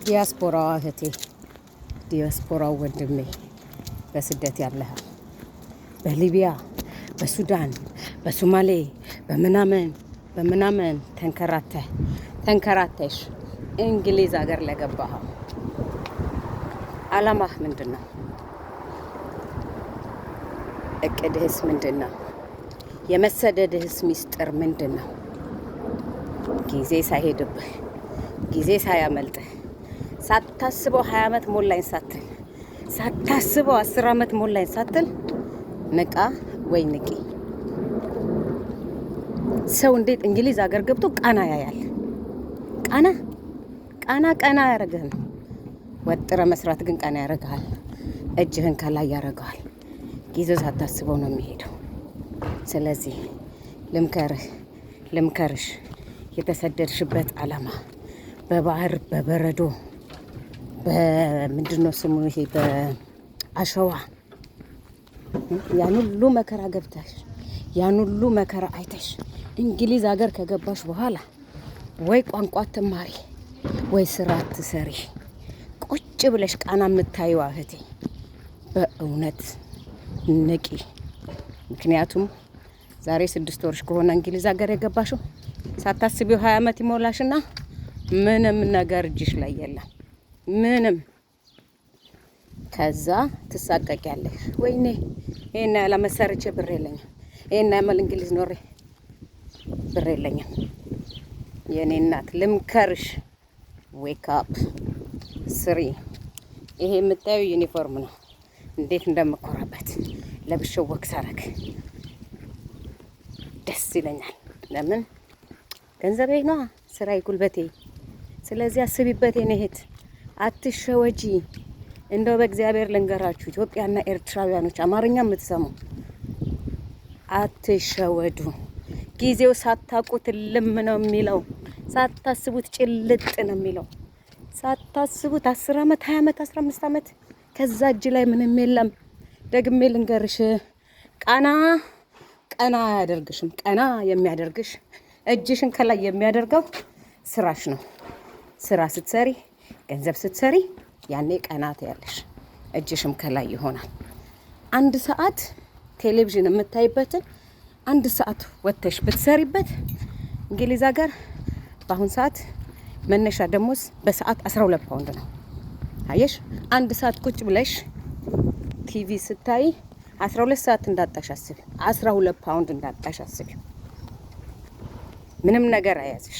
ዲያስፖራዋ እህቴ፣ ዲያስፖራው ወንድሜ በስደት ያለህ በሊቢያ፣ በሱዳን፣ በሶማሌ በምናምን ተንከራተሽ እንግሊዝ ሀገር ለገባኸው አላማህ ምንድን ነው? እቅድህስ ምንድን ነው? የመሰደድህስ ሚስጥር ምንድን ነው? ጊዜ ሳይሄድብህ ጊዜ ሳያመልጥህ ሳታስበው 20 ዓመት ሞላኝ ሳትል ሳታስበው 10 ዓመት ሞላኝ ሳትል ንቃ ወይ ንቂ። ሰው እንዴት እንግሊዝ ሀገር ገብቶ ቃና ያያል? ቃና ያረግህን ወጥረ መስራት ግን ቃና ያረግሃል። እጅህን ከላይ ያረግሃል። ጊዜው ሳታስበው ነው የሚሄደው። ስለዚህ ልምከርሽ የተሰደድሽበት ዓላማ በባህር በበረዶ በምንድነው ስሙ ይሄ በአሸዋ ያን ሁሉ መከራ ገብተሽ ያን ሁሉ መከራ አይተሽ እንግሊዝ ሀገር ከገባሽ በኋላ ወይ ቋንቋ ትማሪ ወይ ስራ ትሰሪ ቁጭ ብለሽ ቃና የምታዩዋ እህቴ በእውነት ንቂ። ምክንያቱም ዛሬ 6 ወርሽ ከሆነ እንግሊዝ ሀገር የገባሽው ሳታስቢው 20 ዓመት ይሞላሽና ምንም ነገር እጅሽ ላይ የለም። ምንም ከዛ ትሳቀቂያለሽ። ወይኔ ይሄን ያለመሰርቼ ብር የለኝም፣ ይሄን ያመል እንግሊዝ ኖሬ ብር የለኝም። የኔ እናት ልምከርሽ፣ ዌክ አፕ ስሪ። ይሄ የምታዩ ዩኒፎርም ነው። እንዴት እንደምኮራበት ለብሼው ወክ ሳረግ ደስ ይለኛል። ለምን ገንዘቤ ነው፣ ስራዬ፣ ጉልበቴ። ስለዚህ አስቢበት የኔ እህት፣ አትሸወጂ። እንደው በእግዚአብሔር ልንገራችሁ ኢትዮጵያና ኤርትራውያኖች አማርኛ የምትሰሙ አትሸወዱ። ጊዜው ሳታውቁት ልም ነው የሚለው፣ ሳታስቡት ጭልጥ ነው የሚለው። ሳታስቡት 10 ዓመት 20 ዓመት 15 ዓመት ከዛ እጅ ላይ ምንም የለም። ደግሜ ልንገርሽ ቀና አያደርግሽም። ቀና የሚያደርግሽ እጅሽን ከላይ የሚያደርገው ስራሽ ነው። ስራ ስትሰሪ ገንዘብ ስትሰሪ ያኔ ቀናት ያለሽ እጅሽም ከላይ ይሆናል። 1 ሰዓት ቴሌቪዥን የምታይበትን 1 ሰዓት ወጥተሽ ብትሰሪበት እንግሊዝ ሀገር በአሁን ሰዓት መነሻ ደሞዝ በሰዓት 12 ፓውንድ ነው። አየሽ 1 ሰዓት ቁጭ ብለሽ ቲቪ ስታይ 12 ሰዓት እንዳጣሽ አስቢ፣ 12 ፓውንድ እንዳጣሽ አስቢ። ምንም ነገር አያዝሽ።